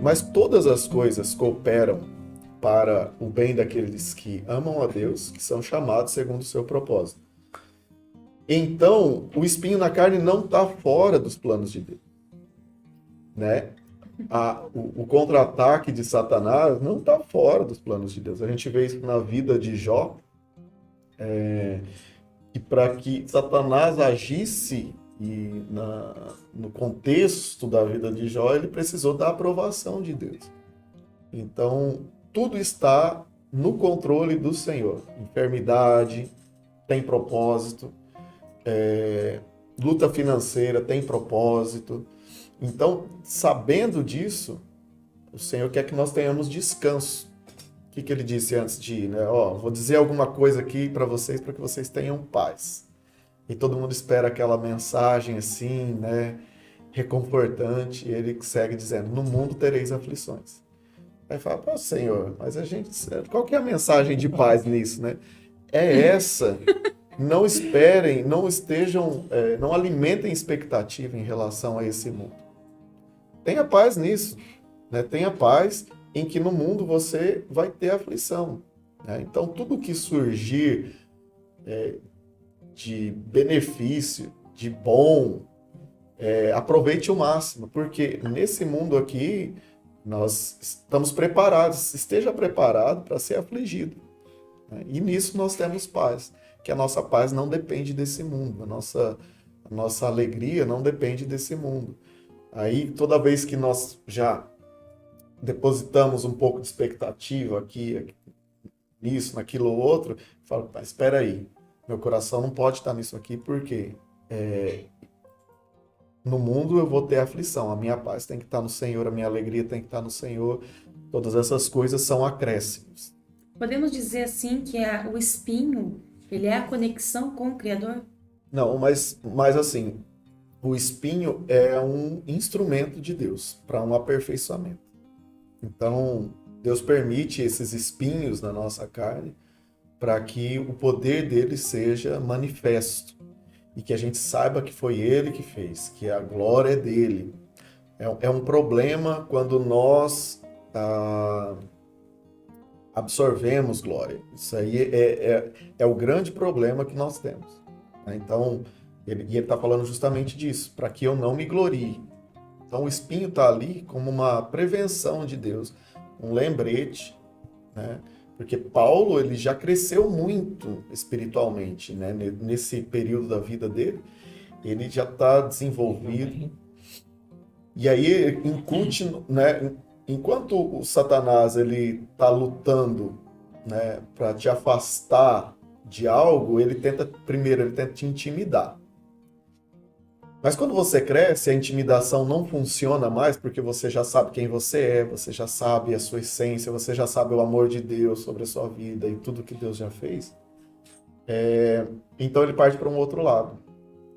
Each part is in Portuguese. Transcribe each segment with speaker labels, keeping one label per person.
Speaker 1: Mas todas as coisas cooperam para o bem daqueles que amam a Deus, que são chamados segundo o seu propósito. Então, o espinho na carne não está fora dos planos de Deus, né? O contra-ataque de Satanás não está fora dos planos de Deus. A gente vê isso na vida de Jó, e para que Satanás agisse no contexto da vida de Jó, ele precisou da aprovação de Deus. Então, tudo está no controle do Senhor. Enfermidade tem propósito, luta financeira tem propósito. Então, sabendo disso, o Senhor quer que nós tenhamos descanso. O que ele disse antes de ir, né? Vou dizer alguma coisa aqui para que vocês tenham paz. E todo mundo espera aquela mensagem assim, né? Reconfortante. E ele segue dizendo, no mundo tereis aflições. Aí fala, pô, Senhor, mas qual que é a mensagem de paz nisso, né? É essa. Não esperem, não estejam, não alimentem expectativa em relação a esse mundo. Tenha paz nisso, né? Tenha paz em que no mundo você vai ter aflição, né? Então, tudo que surgir de benefício, de bom, aproveite o máximo, porque nesse mundo aqui nós estamos preparados, esteja preparado para ser afligido, né? E nisso nós temos paz, que a nossa paz não depende desse mundo, a nossa alegria não depende desse mundo. Aí, toda vez que nós já depositamos um pouco de expectativa aqui, nisso, naquilo ou outro, falo, espera aí, meu coração não pode estar nisso aqui, porque no mundo eu vou ter aflição, a minha paz tem que estar no Senhor, a minha alegria tem que estar no Senhor, todas essas coisas são acréscimos.
Speaker 2: Podemos dizer assim que o espinho, ele é a conexão com o Criador?
Speaker 1: Não, mas assim, o espinho é um instrumento de Deus para um aperfeiçoamento. Então, Deus permite esses espinhos na nossa carne para que o poder dele seja manifesto e que a gente saiba que foi ele que fez, que a glória é dele. É um problema quando nós absorvemos glória. Isso aí é o grande problema que nós temos, né? Então, ele está falando justamente disso, para que eu não me glorie. Então, o espinho está ali como uma prevenção de Deus, um lembrete, né? Porque Paulo, ele já cresceu muito espiritualmente, né? Nesse período da vida dele, ele já está desenvolvido. E aí, né? Enquanto o Satanás ele está lutando, né, para te afastar de algo, ele tenta te intimidar. Mas quando você cresce, a intimidação não funciona mais porque você já sabe quem você é, você já sabe a sua essência, você já sabe o amor de Deus sobre a sua vida e tudo que Deus já fez. Então ele parte para um outro lado.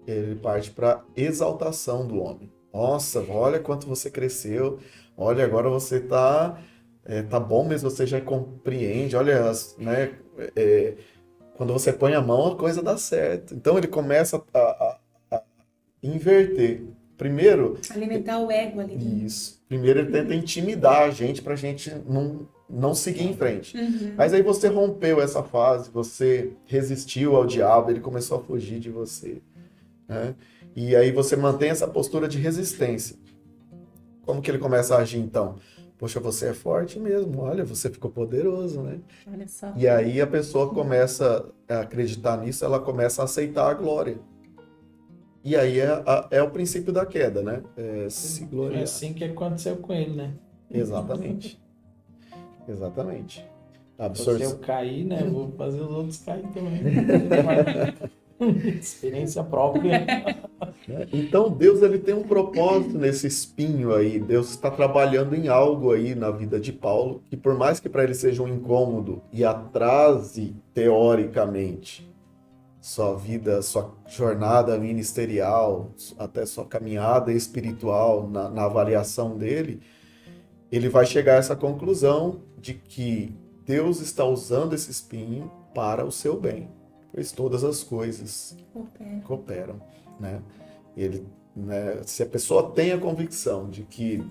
Speaker 1: Ele parte para a exaltação do homem. Nossa, olha quanto você cresceu, olha, agora você tá bom mesmo, você já compreende, olha, né, quando você põe a mão, a coisa dá certo. Então ele começa a inverter. Primeiro,
Speaker 2: Alimentar o ego ali.
Speaker 1: isso. Primeiro ele tenta intimidar a gente para a gente não seguir em frente. Mas aí você rompeu essa fase, você resistiu ao diabo, ele começou a fugir de você, né? E aí você mantém essa postura de resistência. Como que ele começa a agir então? Poxa, você é forte mesmo, olha, você ficou poderoso, né?
Speaker 2: Olha só.
Speaker 1: E aí a pessoa começa a acreditar nisso, ela começa a aceitar a glória. E aí é o princípio da queda, né? Se gloriar.
Speaker 3: Foi assim que aconteceu com ele, né?
Speaker 1: Exatamente. Exatamente.
Speaker 3: Se eu cair, né? Eu vou fazer os outros cair também. Experiência própria.
Speaker 1: Então Deus ele tem um propósito nesse espinho aí. Deus está trabalhando em algo aí na vida de Paulo, que por mais que para ele seja um incômodo e atrase teoricamente sua vida, sua jornada ministerial, até sua caminhada espiritual na avaliação dele, ele vai chegar a essa conclusão de que Deus está usando esse espinho para o seu bem, pois todas as coisas cooperam, né? Ele, né, se a pessoa tem a convicção de que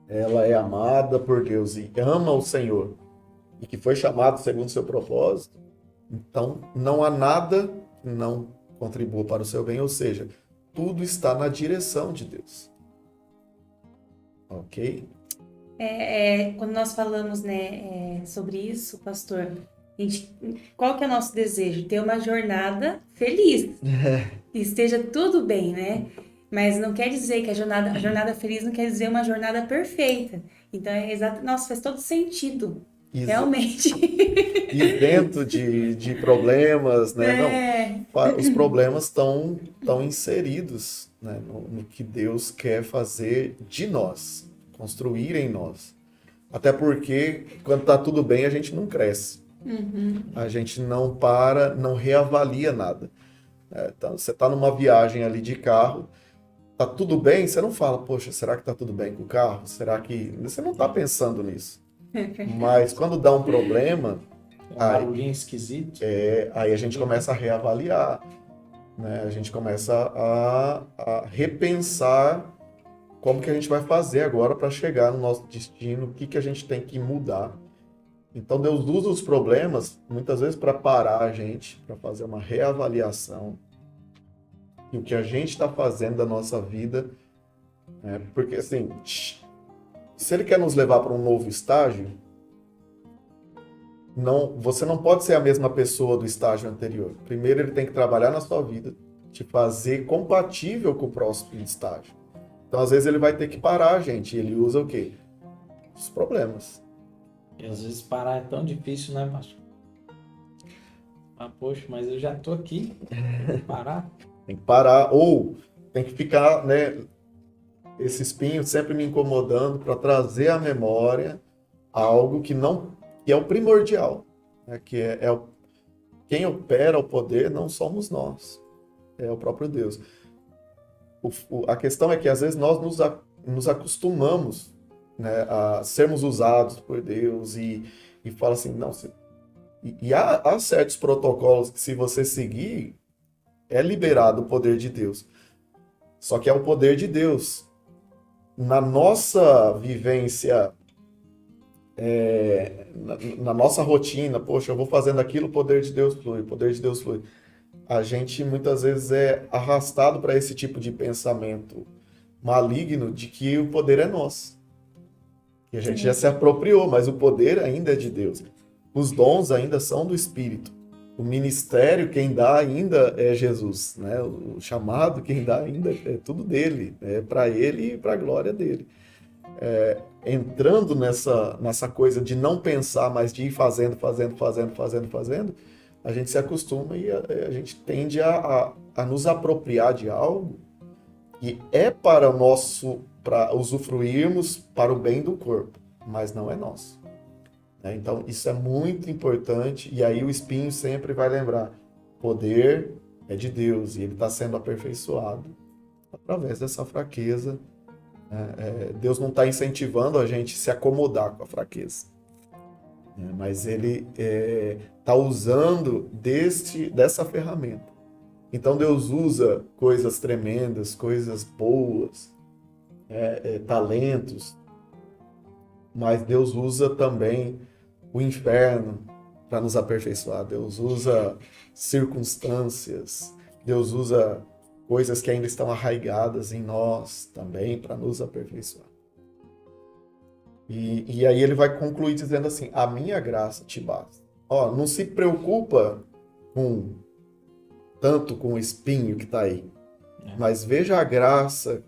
Speaker 1: ela é amada por Deus e ama o Senhor, e que foi chamado segundo o seu propósito, então não há nada que não contribua para o seu bem, ou seja, tudo está na direção de Deus. Ok?
Speaker 2: Quando nós falamos, né, sobre isso, pastor, qual que é o nosso desejo? Ter uma jornada feliz, que esteja tudo bem, né? Mas não quer dizer que a jornada feliz não quer dizer uma jornada perfeita. Então, nossa, faz todo sentido, realmente.
Speaker 1: Isento de problemas, né? Não, os problemas estão inseridos, né, no que Deus quer fazer de nós, construir em nós. Até porque, quando está tudo bem, a gente não cresce. A gente não para, não reavalia nada. Então, você está numa viagem ali de carro, tá tudo bem, você não fala, poxa, será que tá tudo bem com o carro? Será que... Você não tá pensando nisso. Mas quando dá um problema,
Speaker 3: Um barulhinho esquisito.
Speaker 1: aí a gente começa a reavaliar, né? A gente começa a repensar como que a gente vai fazer agora para chegar no nosso destino, o que a gente tem que mudar. Então Deus usa os problemas, muitas vezes, para parar a gente, para fazer uma reavaliação. E o que a gente está fazendo da nossa vida, né? Porque assim, se ele quer nos levar para um novo estágio, você não pode ser a mesma pessoa do estágio anterior. Primeiro ele tem que trabalhar na sua vida, te fazer compatível com o próximo estágio. Então às vezes ele vai ter que parar, gente, e ele usa o quê? Os problemas.
Speaker 3: E às vezes parar é tão difícil, né, pastor? Ah, poxa, mas eu já tô aqui, tem que parar.
Speaker 1: Tem que parar, ou tem que ficar, né, esse espinho sempre me incomodando para trazer à memória algo que é o primordial, né, que quem opera o poder não somos nós, é o próprio Deus. A questão é que às vezes nós nos acostumamos, né, a sermos usados por Deus e fala assim, não, e há certos protocolos que se você seguir, é liberado o poder de Deus. Só que é o poder de Deus. Na nossa vivência, na nossa rotina, poxa, eu vou fazendo aquilo, o poder de Deus flui, o poder de Deus flui. A gente muitas vezes é arrastado para esse tipo de pensamento maligno de que o poder é nosso. Que a gente já se apropriou, mas o poder ainda é de Deus. Os dons ainda são do Espírito. O ministério, quem dá ainda é Jesus, né? O chamado, quem dá ainda é tudo dele, é para ele e para a glória dele. Entrando nessa coisa de não pensar, mas de ir fazendo, a gente se acostuma e a gente tende a nos apropriar de algo que é para usufruirmos para o bem do corpo, mas não é nosso. Então, isso é muito importante, e aí o espinho sempre vai lembrar, poder é de Deus, e ele está sendo aperfeiçoado através dessa fraqueza. Deus não está incentivando a gente a se acomodar com a fraqueza, mas ele está usando dessa ferramenta. Então, Deus usa coisas tremendas, coisas boas, talentos, mas Deus usa também o inferno para nos aperfeiçoar. Deus usa circunstâncias, Deus usa coisas que ainda estão arraigadas em nós também para nos aperfeiçoar. E aí ele vai concluir dizendo assim, a minha graça te basta. Não se preocupa tanto com o espinho que está aí, mas veja a graça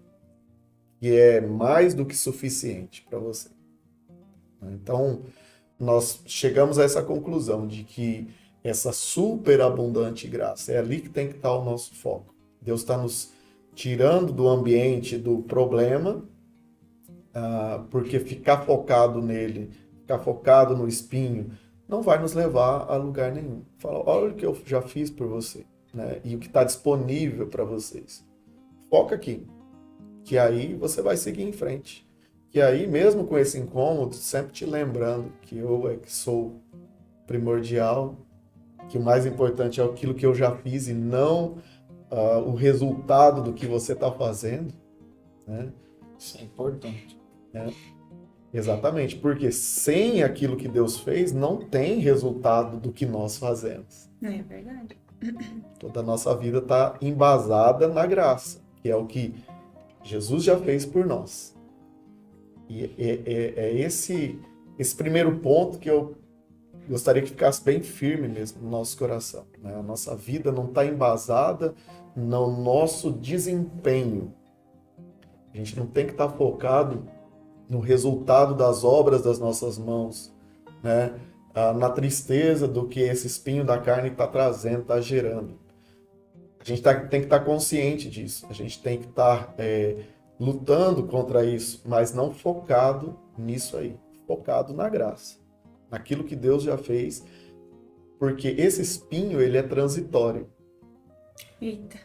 Speaker 1: que é mais do que suficiente para você. Então, nós chegamos a essa conclusão de que essa superabundante graça, é ali que tem que estar o nosso foco. Deus está nos tirando do ambiente do problema, porque ficar focado nele, ficar focado no espinho, não vai nos levar a lugar nenhum. Fala, olha o que eu já fiz por você, né? E o que está disponível para vocês. Foca aqui, que aí você vai seguir em frente. Que aí, mesmo com esse incômodo, sempre te lembrando que eu é que sou primordial, que o mais importante é aquilo que eu já fiz e não o resultado do que você está fazendo, né?
Speaker 3: Isso é importante.
Speaker 1: Exatamente, porque sem aquilo que Deus fez, não tem resultado do que nós fazemos.
Speaker 2: É verdade.
Speaker 1: Toda a nossa vida está embasada na graça, que é o que Jesus já fez por nós. E é esse primeiro ponto que eu gostaria que ficasse bem firme mesmo no nosso coração, né? A nossa vida não está embasada no nosso desempenho. A gente não tem que estar focado no resultado das obras das nossas mãos, né? Na tristeza do que esse espinho da carne está trazendo, está gerando. A gente tem que estar consciente disso. A gente tem que estar lutando contra isso, mas não focado nisso aí. Focado na graça, naquilo que Deus já fez, porque esse espinho, ele é transitório.
Speaker 2: Eita.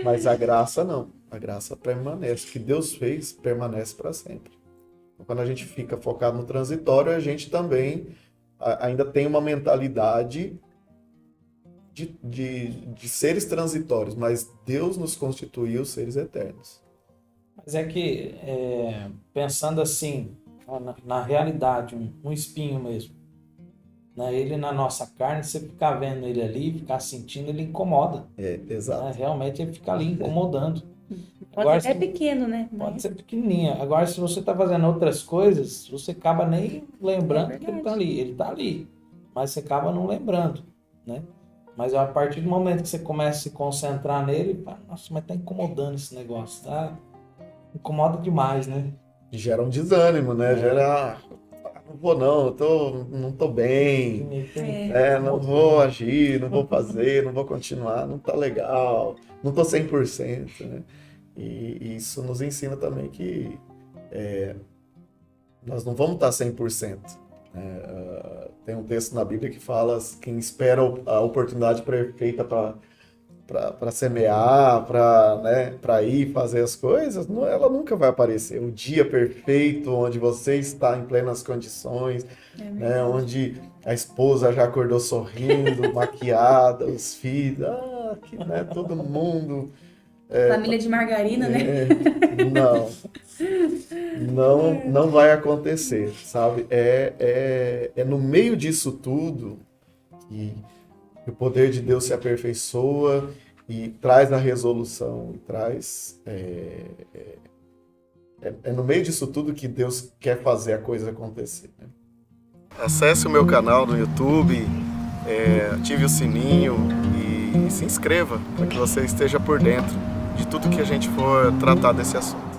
Speaker 1: Mas a graça não. A graça permanece. O que Deus fez permanece para sempre. Então, quando a gente fica focado no transitório, a gente também ainda tem uma mentalidade de seres transitórios, mas Deus nos constituiu seres eternos.
Speaker 3: Mas é que, pensando assim, na realidade, um espinho mesmo, né? Ele na nossa carne, você ficar vendo ele ali, ficar sentindo, ele incomoda.
Speaker 1: Exato.
Speaker 3: Né? Realmente ele fica ali incomodando.
Speaker 2: Pode ser até pequeno, né?
Speaker 3: Pode ser pequenininha. Agora, se você está fazendo outras coisas, você acaba nem lembrando que ele está ali. Ele está ali, mas você acaba não lembrando, né? Mas a partir do momento que você começa a se concentrar nele, fala, nossa, mas tá incomodando esse negócio, tá? Incomoda demais, né?
Speaker 1: Gera um desânimo, né? Gera, não vou não, não tô bem, não vou agir, não vou fazer, não vou continuar, não tá legal, não tô 100%, né? E isso nos ensina também que nós não vamos estar 100%. Tem um texto na Bíblia que fala quem espera a oportunidade perfeita para semear, para ir fazer as coisas, ela nunca vai aparecer. O dia perfeito, onde você está em plenas condições, né, onde a esposa já acordou sorrindo, maquiada, os filhos, né, todo mundo...
Speaker 2: Família de margarina, né?
Speaker 1: Não vai acontecer, sabe? É no meio disso tudo que o poder de Deus se aperfeiçoa e traz a resolução, é no meio disso tudo que Deus quer fazer a coisa acontecer, né? Acesse o meu canal no YouTube, ative o sininho e se inscreva para que você esteja por dentro de tudo que a gente for tratar desse assunto.